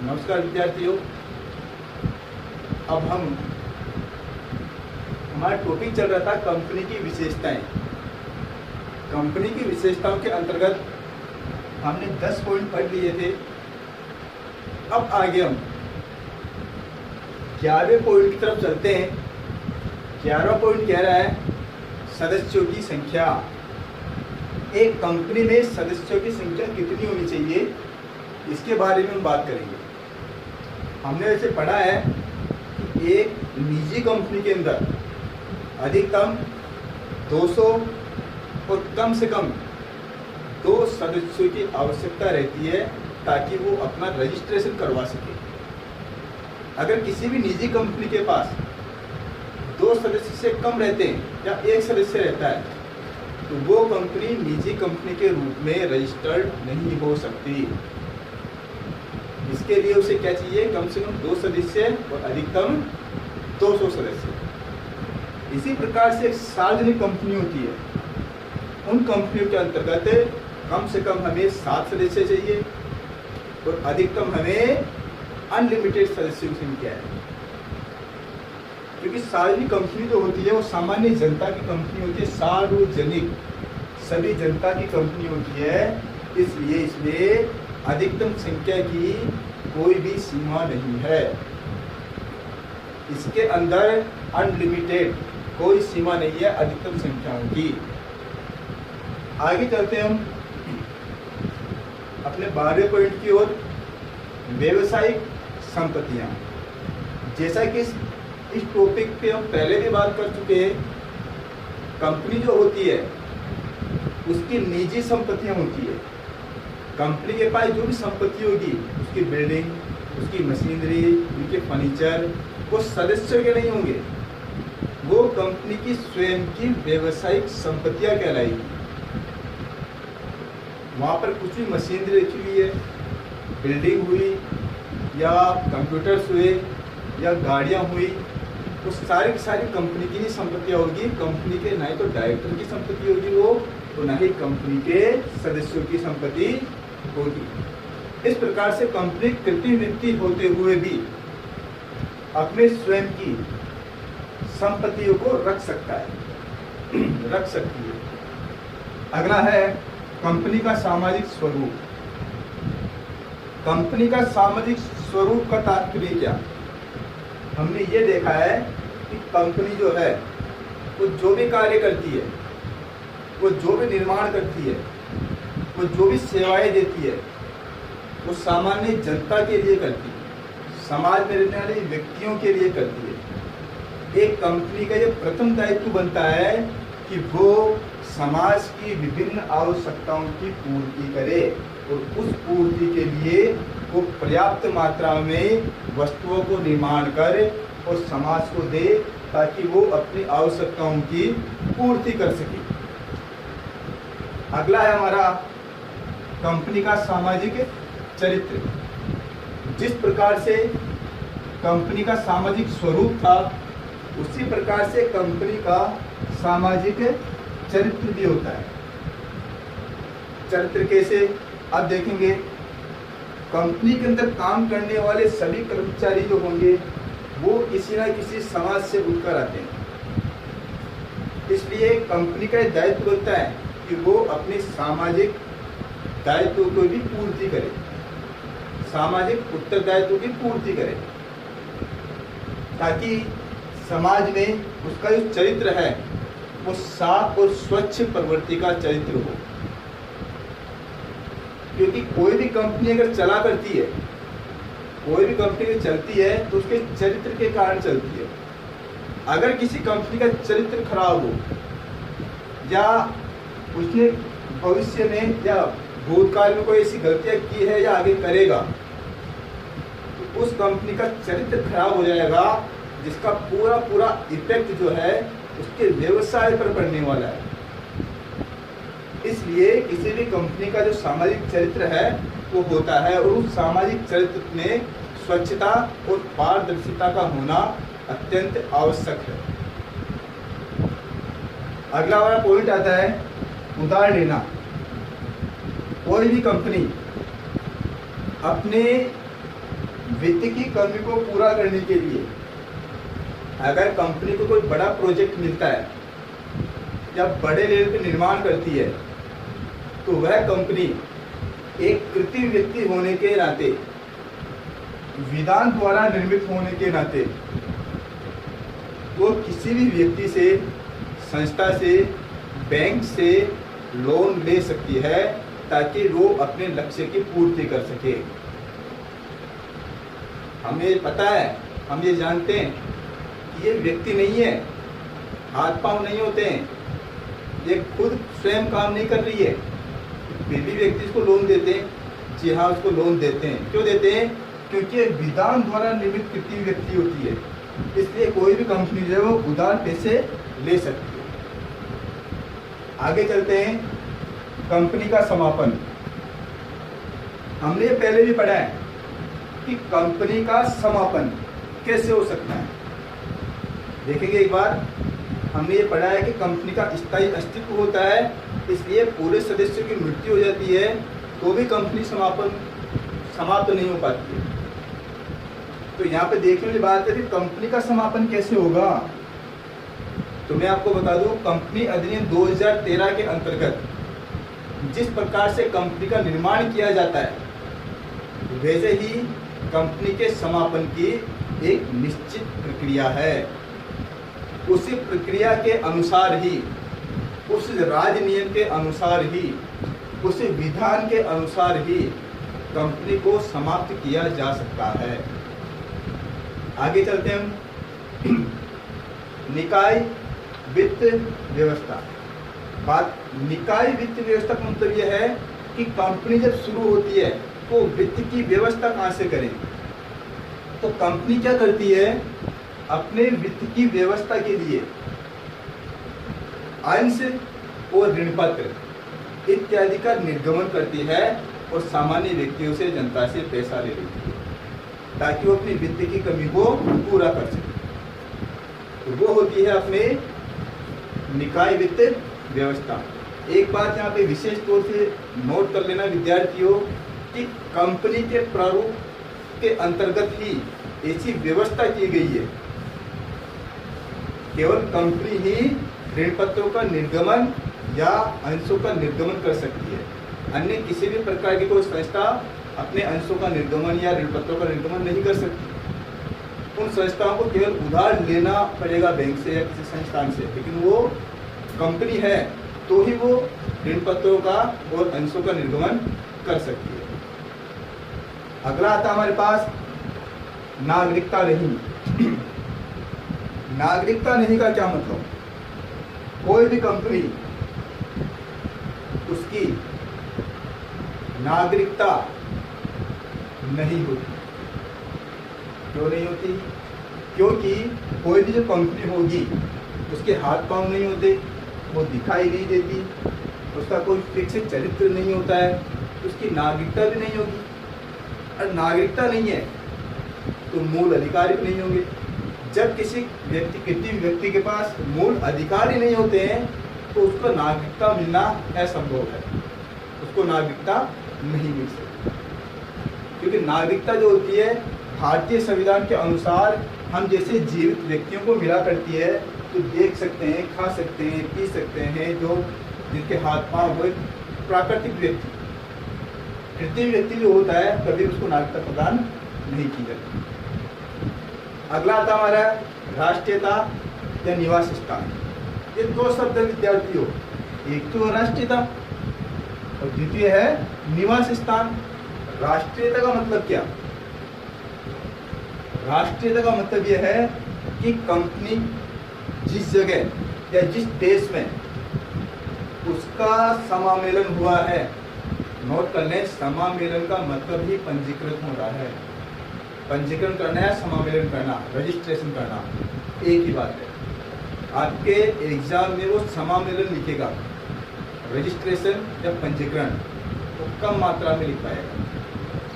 नमस्कार विद्यार्थियों। अब हमारा टॉपिक चल रहा था कंपनी की विशेषताएं। कंपनी की विशेषताओं के अंतर्गत हमने 10 पॉइंट पढ़ लिए थे। अब आगे हम 11वें पॉइंट की तरफ चलते हैं। 11वां पॉइंट कह रहा है सदस्यों की संख्या। एक कंपनी में सदस्यों की संख्या कितनी होनी चाहिए, इसके बारे में हम बात करेंगे। हमने वैसे पढ़ा है कि एक निजी कंपनी के अंदर अधिकतम 200 और कम से कम 2 सदस्यों की आवश्यकता रहती है ताकि वो अपना रजिस्ट्रेशन करवा सके। अगर किसी भी निजी कंपनी के पास 2 सदस्य से कम रहते हैं या 1 सदस्य रहता है तो वो कंपनी निजी कंपनी के रूप में रजिस्टर्ड नहीं हो सकती। इसके लिए उसे क्या चाहिए? कम से कम 2 सदस्य और अधिकतम 200 सदस्य। इसी प्रकार से एक सार्वजनिक कंपनी होती है। उन कंपनियों के अंतर्गत कम से कम हमें 7 सदस्य चाहिए और अधिकतम हमें अनलिमिटेड सदस्यों की संख्या है। क्योंकि सार्वजनिक कंपनी जो होती है वो सामान्य जनता की कंपनी होती है, सार्वजनिक सभी जनता की कंपनी होती है, इसलिए इसमें अधिकतम संख्या की कोई भी सीमा नहीं है। इसके अंदर अनलिमिटेड कोई सीमा नहीं है अधिकतम संख्याओं की। आगे चलते हैं हम अपने 12वें पॉइंट की ओर, व्यावसायिक संपत्तियां। जैसा कि इस टॉपिक पे हम पहले भी बात कर चुके हैं, कंपनी जो होती है उसकी निजी संपत्तियां होती है। कंपनी के पास जो भी संपत्ति होगी, उसकी बिल्डिंग, उसकी मशीनरी, उनके फर्नीचर, वो सदस्यों के नहीं होंगे, वो कंपनी की स्वयं की व्यावसायिक संपत्तियां कहलाएगी। वहाँ पर कुछ भी मशीनरी रखी हुई है, बिल्डिंग हुई या कंप्यूटर्स हुए या गाड़ियाँ हुई, वो सारी की सारी कंपनी की ही संपत्तियाँ होगी। कंपनी के ना ही तो डायरेक्टर की संपत्ति होगी वो, और ना ही कंपनी के सदस्यों की संपत्ति होगी। इस प्रकार से कंपनी कृतिवृत्ति होते हुए भी अपने स्वयं की संपत्तियों को रख सकता है रख सकती है। अगला है कंपनी का सामाजिक स्वरूप। कंपनी का सामाजिक स्वरूप का तात्पर्य क्या? हमने ये देखा है कि कंपनी जो है वो जो भी कार्य करती है, वो जो भी निर्माण करती है, वो जो भी सेवाएं देती है, वो सामान्य जनता के लिए करती है, समाज में रहने वाले व्यक्तियों के लिए करती है। एक कंपनी का ये प्रथम दायित्व बनता है कि वो समाज की विभिन्न आवश्यकताओं की पूर्ति करे और उस पूर्ति के लिए वो पर्याप्त मात्रा में वस्तुओं को निर्माण करे और समाज को दे ताकि वो अपनी आवश्यकताओं की पूर्ति कर सके। अगला है हमारा कंपनी का सामाजिक चरित्र। जिस प्रकार से कंपनी का सामाजिक स्वरूप था, उसी प्रकार से कंपनी का सामाजिक चरित्र भी होता है। चरित्र कैसे? अब देखेंगे, कंपनी के अंदर काम करने वाले सभी कर्मचारी जो होंगे वो किसी न किसी समाज से उठकर आते हैं। इसलिए कंपनी का दायित्व होता है कि वो अपने सामाजिक दायित्व को भी पूर्ति करे, सामाजिक उत्तरदायित्व की पूर्ति करे, ताकि समाज में उसका जो चरित्र है वो साफ और स्वच्छ प्रवृत्ति का चरित्र हो। क्योंकि कोई भी कंपनी अगर चला करती है, कोई भी कंपनी चलती है तो उसके चरित्र के कारण चलती है। अगर किसी कंपनी का चरित्र खराब हो या उसने भविष्य में या भूतकाल में कोई ऐसी गलतियां की है या आगे करेगा, तो उस कंपनी का चरित्र खराब हो जाएगा, जिसका पूरा पूरा इफेक्ट जो है उसके व्यवसाय पर पड़ने वाला है। इसलिए किसी भी कंपनी का जो सामाजिक चरित्र है वो होता है, और उस सामाजिक चरित्र में स्वच्छता और पारदर्शिता का होना अत्यंत आवश्यक है। अगला वाला पॉइंट आता है उधार लेना। कोई भी कंपनी अपने वित्त की कमी को पूरा करने के लिए अगर कंपनी को कोई बड़ा प्रोजेक्ट मिलता है या बड़े लेवल पे निर्माण करती है, तो वह कंपनी एक कृत्रिम व्यक्ति होने के नाते, विधान द्वारा निर्मित होने के नाते, वो किसी भी व्यक्ति से, संस्था से, बैंक से लोन ले सकती है ताकि वो अपने लक्ष्य की पूर्ति कर सके। हमें पता है, हम ये जानते हैं कि ये व्यक्ति नहीं है, हाथ पांव नहीं होते हैं, ये खुद स्वयं काम नहीं कर रही है, फिर भी व्यक्ति इसको लोन देते हैं। जी हाँ, उसको लोन देते हैं। क्यों देते हैं? क्योंकि विधान द्वारा निर्मित कृत्रिम व्यक्ति होती है, इसलिए कोई भी कंपनी जो है वो उधार पैसे ले सकती है। आगे चलते हैं, कंपनी का समापन। हमने पहले भी पढ़ा है कि कंपनी का समापन कैसे हो सकता है। देखेंगे एक बार, हमने ये पढ़ा है कि कंपनी का स्थायी अस्तित्व होता है, इसलिए पूरे सदस्यों की मृत्यु हो जाती है तो भी कंपनी समाप्त नहीं हो पाती है। तो यहाँ पे देखने वाली बात है कि कंपनी का समापन कैसे होगा। तो मैं आपको बता दूं, कंपनी अधिनियम 2013 के अंतर्गत जिस प्रकार से कंपनी का निर्माण किया जाता है, वैसे ही कंपनी के समापन की एक निश्चित प्रक्रिया है। उसी प्रक्रिया के अनुसार ही, उस राज नियम के अनुसार ही, उस विधान के अनुसार ही कंपनी को समाप्त किया जा सकता है। आगे चलते हैं हम, निकाय वित्त व्यवस्था। निकाय वित्त व्यवस्था का मतलब यह है कि कंपनी जब शुरू होती है तो वित्त की व्यवस्था कहाँ से करें। तो कंपनी क्या करती है, अपने वित्त की व्यवस्था के लिए अंश और ऋण पत्र इत्यादि का निर्गमन करती है और सामान्य व्यक्तियों से, जनता से पैसा ले लेती है ताकि वो अपनी वित्त की कमी को पूरा कर सके। तो वो होती है अपने निकाय वित्त व्यवस्था। एक बात यहाँ पे विशेष तौर से नोट कर लेना विद्यार्थियों कि कंपनी के प्रारूप के अंतर्गत ही ऐसी व्यवस्था की गई है। केवल कंपनी ही ऋण पत्रों का निर्गमन या अंशों का निर्गमन कर सकती है, अन्य किसी भी प्रकार की कोई संस्था अपने अंशों का निर्गमन या ऋण पत्रों का निर्गमन नहीं कर सकती। उन संस्थाओं को केवल उधार लेना पड़ेगा बैंक से या किसी संस्थान से, लेकिन वो कंपनी है तो ही वो ऋण पत्रों का और अंशों का निर्गमन कर सकती है। अगला आता हमारे पास नागरिकता नहीं। नागरिकता नहीं का क्या मतलब? कोई भी कंपनी, उसकी नागरिकता नहीं होती। क्यों नहीं होती? क्योंकि कोई भी जो कंपनी होगी उसके हाथ पांव नहीं होते, वो दिखाई नहीं देती, उसका कोई फिक्स चरित्र नहीं होता है, उसकी नागरिकता भी नहीं होगी। और नागरिकता नहीं है तो मूल अधिकार भी नहीं होंगे। जब किसी व्यक्ति के पास मूल अधिकार ही नहीं होते हैं तो उसको नागरिकता मिलना असंभव है, उसको नागरिकता नहीं मिल सकती। क्योंकि नागरिकता जो होती है भारतीय संविधान के अनुसार हम जैसे जीवित व्यक्तियों को मिला करती है। तो देख सकते हैं, खा सकते हैं, पी सकते हैं, जो जिनके हाथ पांव हुए प्राकृतिक व्यक्ति। कृत्रिम व्यक्ति जो होता है कभी उसको नागरिकता प्रदान नहीं की जाती। अगला आता हमारा राष्ट्रीयता या निवास स्थान। ये दो शब्द विद्यार्थियों, एक तो राष्ट्रीयता और द्वितीय है निवास स्थान। राष्ट्रीयता का मतलब क्या? राष्ट्रीयता का मतलब यह है कि कंपनी जिस जगह या जिस देश में उसका समामेलन हुआ है, नोट कर लें, समामेलन का मतलब ही पंजीकृत हो रहा है। पंजीकरण करना है, समामेलन करना, रजिस्ट्रेशन करना, एक ही बात है। आपके एग्जाम में वो समामेलन लिखेगा, रजिस्ट्रेशन या पंजीकरण तो कम मात्रा में लिख पाएगा।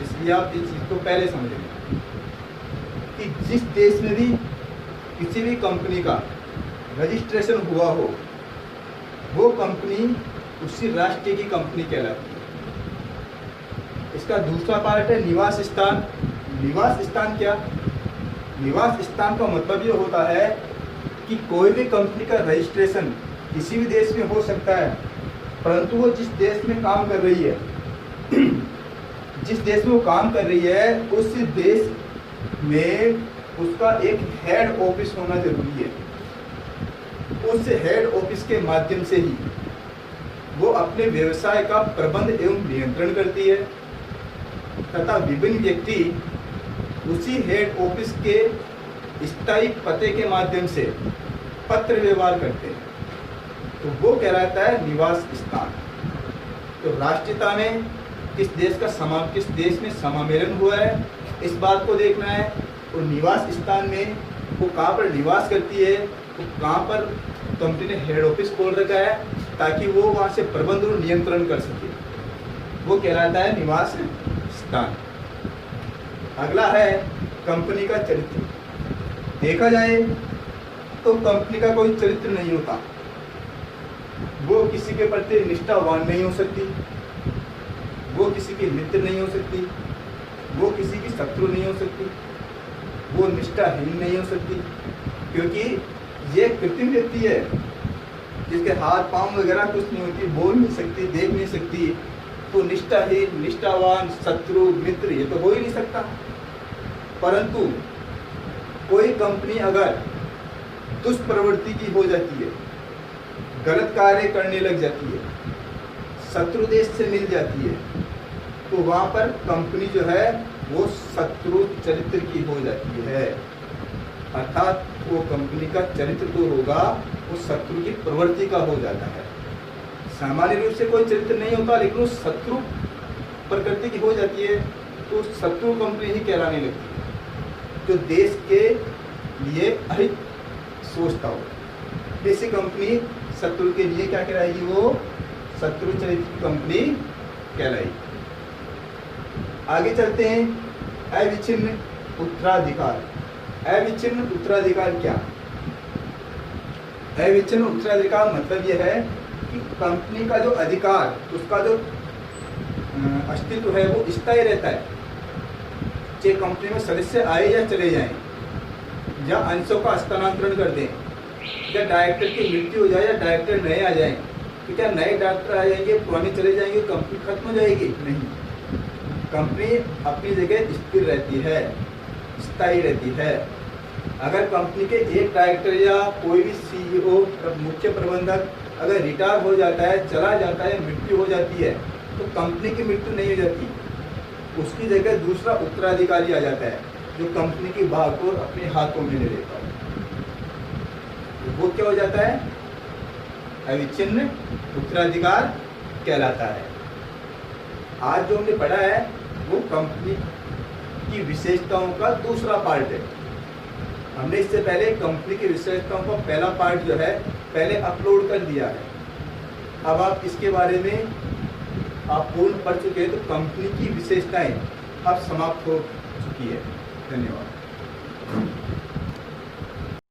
इसलिए आप इस चीज़ को पहले समझेंगे कि जिस देश में भी किसी भी कंपनी का रजिस्ट्रेशन हुआ हो, वो कंपनी उसी राष्ट्र की कंपनी कहलाती है। इसका दूसरा पार्ट है निवास स्थान। निवास स्थान क्या? निवास स्थान का मतलब ये होता है कि कोई भी कंपनी का रजिस्ट्रेशन किसी भी देश में हो सकता है, परंतु वो जिस देश में काम कर रही है जिस देश में वो काम कर रही है उस देश में उसका एक हेड ऑफिस होना जरूरी है। उस हेड ऑफिस के माध्यम से ही वो अपने व्यवसाय का प्रबंध एवं नियंत्रण करती है तथा विभिन्न व्यक्ति उसी हेड ऑफिस के स्थायी पते के माध्यम से पत्र व्यवहार करते हैं, तो वो कहलाता है निवास स्थान। तो राष्ट्रीयता में किस देश में समामेलन हुआ है इस बात को देखना है, और निवास स्थान में वो कहाँ पर निवास करती है, तो कहाँ पर कंपनी ने हेड ऑफिस खोल रखा है ताकि वो वहाँ से प्रबंध और नियंत्रण कर सके, वो कहलाता है निवास स्थान। अगला है कंपनी का चरित्र। देखा जाए तो कंपनी का कोई चरित्र नहीं होता, वो किसी के प्रति निष्ठावान नहीं हो सकती, वो किसी की मित्र नहीं हो सकती, वो किसी की शत्रु नहीं हो सकती, वो निष्ठाहीन नहीं हो सकती, क्योंकि ये कृत्रिम व्यक्ति है जिसके हाथ पांव वगैरह कुछ नहीं होती, बोल नहीं सकती, देख नहीं सकती, तो निष्ठाहीन, निष्ठावान, शत्रु, मित्र ये तो हो ही नहीं सकता। परंतु कोई कंपनी अगर दुष्प्रवृत्ति की हो जाती है, गलत कार्य करने लग जाती है, शत्रु देश से मिल जाती है, तो वहाँ पर कंपनी जो है वो शत्रु चरित्र की हो जाती है। अर्थात वो कंपनी का चरित्र तो होगा वो शत्रु की प्रवृत्ति का हो जाता है। सामान्य रूप से कोई चरित्र नहीं होता, लेकिन वो शत्रु प्रकृति की हो जाती है, तो शत्रु कंपनी ही कहलाने लगती है, जो देश के लिए अहित सोचता हो। ऐसी कंपनी शत्रु के लिए क्या कहलाएगी? वो शत्रु चरित्र कंपनी कहलाएगी। आगे चलते हैं। अविच्छिन्न उत्तराधिकार। अविच्छिन्न उत्तराधिकार क्या? अविच्छिन्न उत्तराधिकार मतलब यह है कि कंपनी का जो अधिकार, उसका जो अस्तित्व है वो स्थायी रहता है, चाहे कंपनी में सदस्य आए या चले जाएं, या अंशों का हस्तांतरण कर दें, या डायरेक्टर की मृत्यु हो जाए या डायरेक्टर नए आ जाएं, तो क्या नए डायरेक्टर आ जाएंगे, पुराने चले जाएंगे, कंपनी खत्म हो जाएगी? नहीं, कंपनी अपनी जगह स्थिर रहती है, स्थायी रहती है। अगर कंपनी के एक डायरेक्टर या कोई भी सीईओ, मुख्य प्रबंधक अगर रिटायर हो जाता है, चला जाता है, मृत्यु हो जाती है, तो कंपनी की मृत्यु नहीं हो जाती, उसकी जगह दूसरा उत्तराधिकारी आ जाता है जो कंपनी की भाग को अपने हाथों में ले लेता है। तो वो क्या हो जाता है? अविच्छिन्न उत्तराधिकार कहलाता है। आज जो हमने पढ़ा है वो कंपनी की विशेषताओं का दूसरा पार्ट है। हमने इससे पहले कंपनी की विशेषताओं का पहला पार्ट जो है पहले अपलोड कर दिया है। अब आप इसके बारे में आप पूर्ण पढ़ चुके हैं, तो कंपनी की विशेषताएं अब समाप्त हो चुकी है। धन्यवाद।